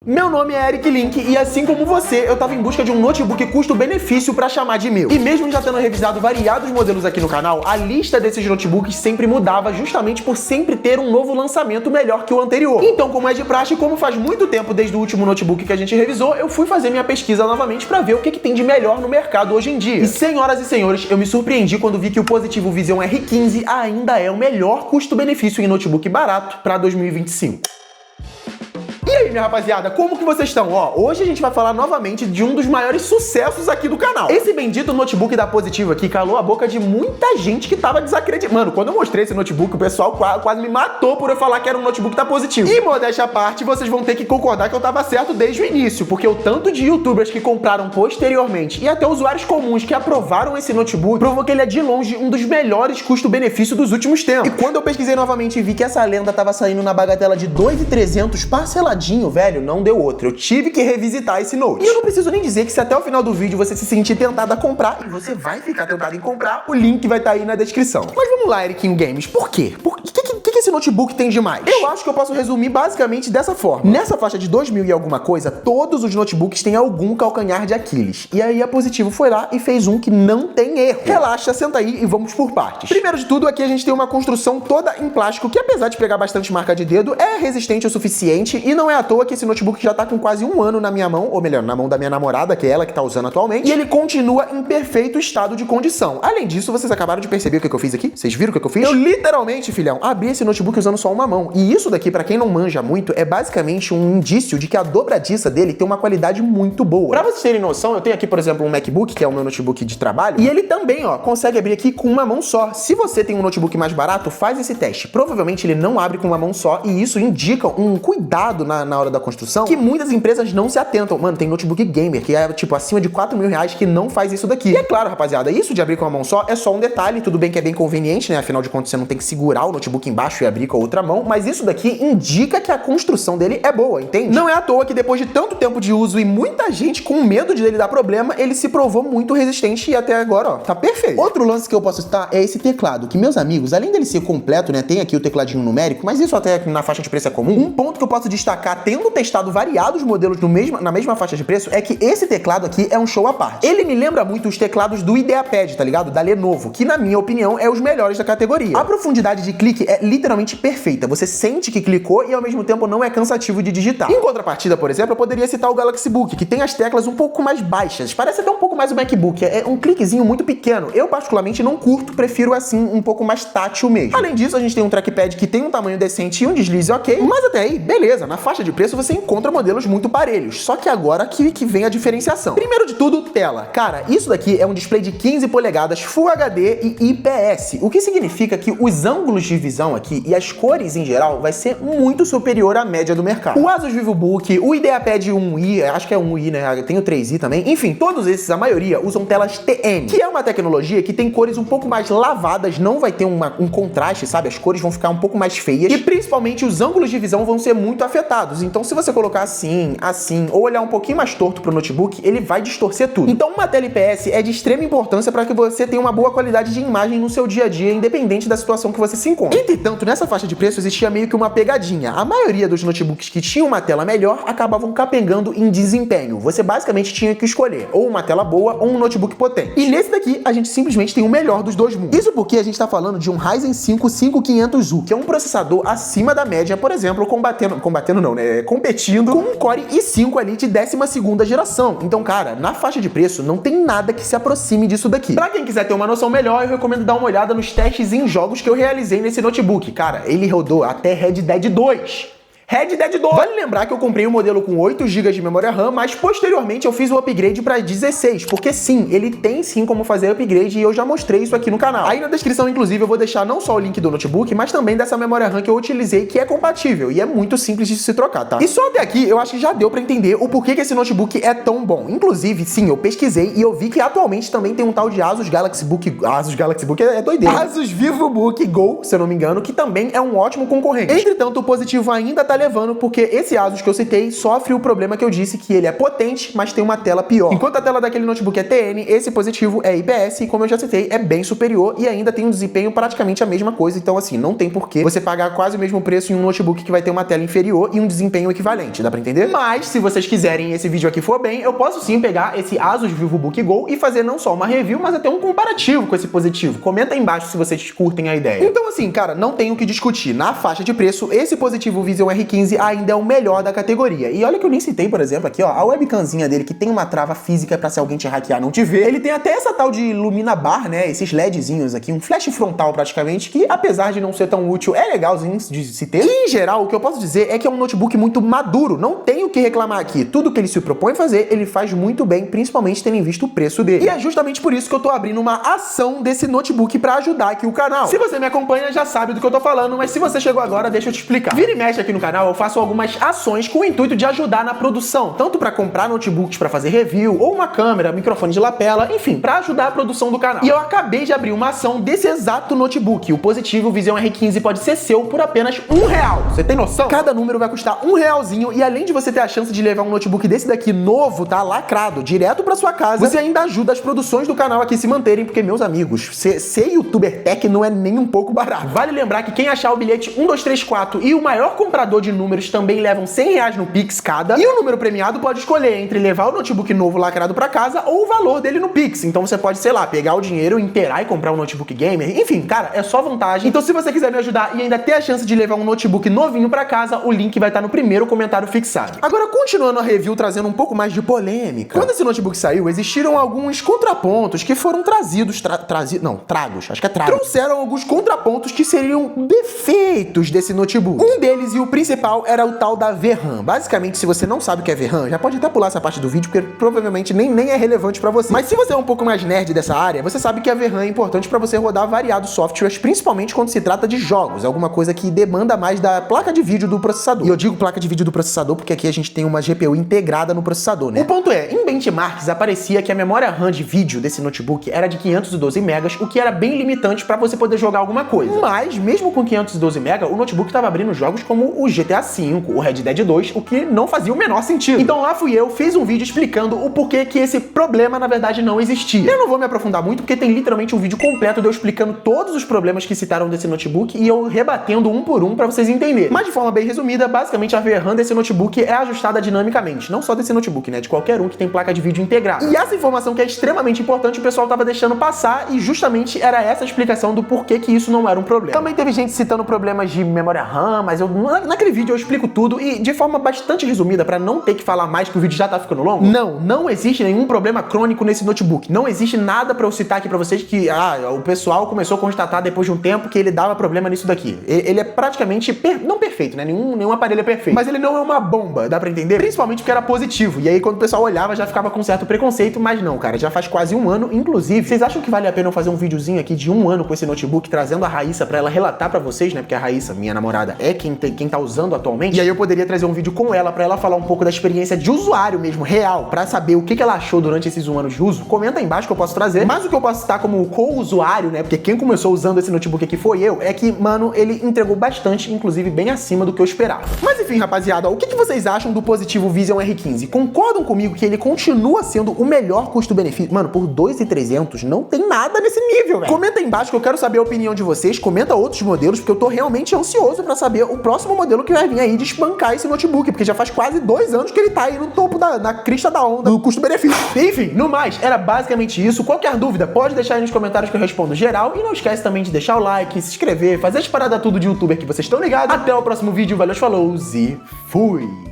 Meu nome é Eric Link e assim como você, eu tava em busca de um notebook custo-benefício pra chamar de meu. E mesmo já tendo revisado variados modelos aqui no canal, a lista desses notebooks sempre mudava justamente por sempre ter um novo lançamento melhor que o anterior. Então, como é de praxe, como faz muito tempo desde o último notebook que a gente revisou, eu fui fazer minha pesquisa novamente pra ver o que tem de melhor no mercado hoje em dia. E senhoras e senhores, eu me surpreendi quando vi que o Positivo Vision R15 ainda é o melhor custo-benefício em notebook barato pra 2025. E aí, minha rapaziada, como que vocês estão? Ó, hoje a gente vai falar novamente de um dos maiores sucessos aqui do canal. Esse bendito notebook da Positivo aqui calou a boca de muita gente que tava desacreditando. Mano, quando eu mostrei esse notebook, o pessoal quase me matou por eu falar que era um notebook da Positivo. E modéstia à parte, vocês vão ter que concordar que eu tava certo desde o início, porque o tanto de youtubers que compraram posteriormente e até usuários comuns que aprovaram esse notebook provou que ele é de longe um dos melhores custo-benefício dos últimos tempos. E quando eu pesquisei novamente e vi que essa lenda tava saindo na bagatela de 2.300 parceladinho, velho, não deu outra. Eu tive que revisitar esse note. E eu não preciso nem dizer que se até o final do vídeo você se sentir tentado a comprar, e você vai ficar tentado em comprar, o link vai estar aí na descrição. Mas vamos lá, Eriquinho Games, por quê? O que esse notebook tem demais? Eu acho que eu posso resumir basicamente dessa forma. Nessa faixa de 2.000 e alguma coisa, todos os notebooks têm algum calcanhar de Aquiles. E aí a Positivo foi lá e fez um que não tem erro. Relaxa, senta aí e vamos por partes. Primeiro de tudo, aqui a gente tem uma construção toda em plástico que, apesar de pegar bastante marca de dedo, é resistente o suficiente e não é à toa que esse notebook já tá com quase um ano na minha mão, ou melhor, na mão da minha namorada, que é ela que tá usando atualmente, e ele continua em perfeito estado de condição. Além disso, vocês acabaram de perceber o que eu fiz aqui? Vocês viram o que eu fiz? Eu literalmente, filhão, abri esse notebook usando só uma mão. E isso daqui, pra quem não manja muito, é basicamente um indício de que a dobradiça dele tem uma qualidade muito boa. Pra vocês terem noção, eu tenho aqui, por exemplo, um MacBook, que é o meu notebook de trabalho, e ele também, ó, consegue abrir aqui com uma mão só. Se você tem um notebook mais barato, faz esse teste. Provavelmente ele não abre com uma mão só, e isso indica um cuidado na hora da construção que muitas empresas não se atentam. Mano, tem notebook gamer que é, tipo, acima de 4 mil reais que não faz isso daqui. E é claro, rapaziada, isso de abrir com uma mão só é só um detalhe, tudo bem que é bem conveniente, né? Afinal de contas, você não tem que segurar o notebook embaixo e abrir com a outra mão, mas isso daqui indica que a construção dele é boa, entende? Não é à toa que depois de tanto tempo de uso e muita gente com medo de ele dar problema, ele se provou muito resistente e até agora, ó, tá perfeito. Outro lance que eu posso citar é esse teclado, que meus amigos, além dele ser completo, né, tem aqui o tecladinho numérico, mas isso até na faixa de preço é comum. Um ponto que eu posso destacar, tendo testado variados modelos na mesma faixa de preço, é que esse teclado aqui é um show à parte. Ele me lembra muito os teclados do IdeaPad, tá ligado? Da Lenovo, que na minha opinião é os melhores da categoria. A profundidade de clique é literalmente perfeita. Você sente que clicou e ao mesmo tempo não é cansativo de digitar. Em contrapartida, por exemplo, eu poderia citar o Galaxy Book, que tem as teclas um pouco mais baixas. Parece até um pouco mais o MacBook. É um cliquezinho muito pequeno. Eu particularmente não curto, prefiro assim um pouco mais tátil mesmo. Além disso, a gente tem um trackpad que tem um tamanho decente e um deslize ok, mas até aí, beleza. Na faixa de preço você encontra modelos muito parelhos, só que agora que vem a diferenciação. Primeiro de tudo, tela. Cara, isso daqui é um display de 15 polegadas Full HD e IPS, o que significa que os ângulos de visão aqui e as cores em geral vai ser muito superior à média do mercado. O Asus VivoBook, o IdeaPad 1i, acho que é 1i, né? Tem o 3i também. Enfim, todos esses, a maioria, usam telas TN, que é uma tecnologia que tem cores um pouco mais lavadas, não vai ter um contraste, sabe? As cores vão ficar um pouco mais feias e principalmente os ângulos de visão vão ser muito afetados. Então, se você colocar assim, ou olhar um pouquinho mais torto pro notebook, ele vai distorcer tudo. Então, uma tela IPS é de extrema importância para que você tenha uma boa qualidade de imagem no seu dia a dia, independente da situação que você se encontra. Entretanto, nessa faixa de preço existia meio que uma pegadinha. A maioria dos notebooks que tinham uma tela melhor acabavam capengando em desempenho. Você basicamente tinha que escolher ou uma tela boa ou um notebook potente. E nesse daqui, a gente simplesmente tem o melhor dos dois mundos. Isso porque a gente tá falando de um Ryzen 5 5500U, que é um processador acima da média, por exemplo, competindo com um Core i5 ali de 12ª geração. Então, cara, na faixa de preço não tem nada que se aproxime disso daqui. Pra quem quiser ter uma noção melhor, eu recomendo dar uma olhada nos testes em jogos que eu realizei nesse notebook. Cara, ele rodou até Red Dead 2. Red Dead 2. Vale lembrar que eu comprei um modelo com 8 GB de memória RAM, mas posteriormente eu fiz o upgrade para 16, porque sim, ele tem sim como fazer upgrade e eu já mostrei isso aqui no canal. Aí na descrição, inclusive, eu vou deixar não só o link do notebook, mas também dessa memória RAM que eu utilizei, que é compatível e é muito simples de se trocar, tá? E só até aqui eu acho que já deu para entender o porquê que esse notebook é tão bom. Inclusive, sim, eu pesquisei e eu vi que atualmente também tem um tal de Asus Galaxy Book é doideira. Asus VivoBook Go, se eu não me engano, que também é um ótimo concorrente. Entretanto, o Positivo ainda tá levando, porque esse Asus que eu citei sofre o problema que eu disse, que ele é potente, mas tem uma tela pior. Enquanto a tela daquele notebook é TN, esse positivo é IPS, e como eu já citei, é bem superior e ainda tem um desempenho praticamente a mesma coisa, então assim, não tem porquê você pagar quase o mesmo preço em um notebook que vai ter uma tela inferior e um desempenho equivalente, dá pra entender? Mas, se vocês quiserem e esse vídeo aqui for bem, eu posso sim pegar esse Asus VivoBook Go e fazer não só uma review, mas até um comparativo com esse positivo. Comenta aí embaixo se vocês curtem a ideia. Então assim, cara, não tem o que discutir. Na faixa de preço, esse positivo Vision R15 ainda é o melhor da categoria. E olha que eu nem citei, por exemplo, aqui ó, a webcamzinha dele que tem uma trava física pra se alguém te hackear não te ver. Ele tem até essa tal de Lumina Bar, né, esses LEDzinhos aqui, um flash frontal praticamente, que apesar de não ser tão útil, é legalzinho de se ter. E em geral, o que eu posso dizer é que é um notebook muito maduro, não tem o que reclamar aqui. Tudo que ele se propõe fazer, ele faz muito bem, principalmente tendo em vista o preço dele. E é justamente por isso que eu tô abrindo uma ação desse notebook pra ajudar aqui o canal. Se você me acompanha, já sabe do que eu tô falando, mas se você chegou agora, deixa eu te explicar. Vira e mexe aqui no canal, eu faço algumas ações com o intuito de ajudar na produção, tanto pra comprar notebooks pra fazer review, ou uma câmera, microfone de lapela, enfim, pra ajudar a produção do canal. E eu acabei de abrir uma ação desse exato notebook. O positivo Vision R15 pode ser seu por apenas R$1. Você tem noção? Cada número vai custar R$1 e além de você ter a chance de levar um notebook desse daqui novo, tá, lacrado, direto pra sua casa, você ainda ajuda as produções do canal aqui se manterem, porque, meus amigos, ser youtuber tech não é nem um pouco barato. Vale lembrar que quem achar o bilhete 1, 2, 3, 4 e o maior comprador de números também levam R$100 no Pix cada, e o número premiado pode escolher entre levar o notebook novo lacrado pra casa ou o valor dele no Pix. Então você pode, sei lá, pegar o dinheiro, inteirar e comprar um notebook gamer. Enfim, cara, é só vantagem. Então se você quiser me ajudar e ainda ter a chance de levar um notebook novinho pra casa, o link vai estar no primeiro comentário fixado. Agora, continuando a review, trazendo um pouco mais de polêmica. Quando esse notebook saiu, existiram alguns contrapontos que foram tragos. Trouxeram alguns contrapontos que seriam defeitos desse notebook. Um deles, e o principal, era o tal da VRAM. Basicamente, se você não sabe o que é VRAM, já pode até pular essa parte do vídeo, porque provavelmente nem é relevante pra você. Mas se você é um pouco mais nerd dessa área, você sabe que a VRAM é importante pra você rodar variados softwares, principalmente quando se trata de jogos, alguma coisa que demanda mais da placa de vídeo do processador. E eu digo placa de vídeo do processador porque aqui a gente tem uma GPU integrada no processador, né? O ponto é, em benchmarks aparecia que a memória RAM de vídeo desse notebook era de 512 MB, o que era bem limitante pra você poder jogar alguma coisa. Mas, mesmo com 512 MB, o notebook estava abrindo jogos como o GTA V, o Red Dead 2, o que não fazia o menor sentido. Então lá fui eu, fiz um vídeo explicando o porquê que esse problema, na verdade, não existia. Eu não vou me aprofundar muito, porque tem literalmente um vídeo completo de eu explicando todos os problemas que citaram desse notebook e eu rebatendo um por um pra vocês entenderem. Mas de forma bem resumida, basicamente a VRAM desse notebook é ajustada dinamicamente. Não só desse notebook, né? De qualquer um que tem placa de vídeo integrada. E essa informação que é extremamente importante, o pessoal tava deixando passar e justamente era essa a explicação do porquê que isso não era um problema. Também teve gente citando problemas de memória RAM, mas naquele vídeo eu explico tudo e de forma bastante resumida, pra não ter que falar mais que o vídeo já tá ficando longo. Não existe nenhum problema crônico nesse notebook. Não existe nada pra eu citar aqui pra vocês que, o pessoal começou a constatar depois de um tempo que ele dava problema nisso daqui. Ele é praticamente, não perfeito, né? Nenhum aparelho é perfeito. Mas ele não é uma bomba, dá pra entender? Principalmente porque era positivo. E aí quando o pessoal olhava já ficava com certo preconceito, mas não, cara, já faz quase um ano. Inclusive, vocês acham que vale a pena eu fazer um videozinho aqui de um ano com esse notebook, trazendo a Raíssa pra ela relatar pra vocês, né? Porque a Raíssa, minha namorada, é quem tá usando atualmente. E aí eu poderia trazer um vídeo com ela pra ela falar um pouco da experiência de usuário mesmo, real, pra saber o que ela achou durante esses um ano de uso. Comenta aí embaixo que eu posso trazer. Mas o que eu posso citar como co-usuário, né? Porque quem começou usando esse notebook aqui foi eu, é que, mano, ele entregou bastante, inclusive bem acima do que eu esperava. Mas enfim, rapaziada, o que vocês acham do positivo Vision R15? Concordam comigo que ele continua sendo o melhor custo-benefício? Mano, por R$2.300 não tem nada nesse nível, velho. Comenta aí embaixo que eu quero saber a opinião de vocês, comenta outros modelos, porque eu tô realmente ansioso pra saber o próximo modelo que vai vir aí de espancar esse notebook, porque já faz quase 2 anos que ele tá aí no topo na crista da onda do custo-benefício. Enfim, no mais, era basicamente isso. Qualquer dúvida, pode deixar aí nos comentários que eu respondo geral, e não esquece também de deixar o like, se inscrever, fazer as paradas tudo de youtuber que vocês estão ligados. Até o próximo vídeo, valeu, falou e fui!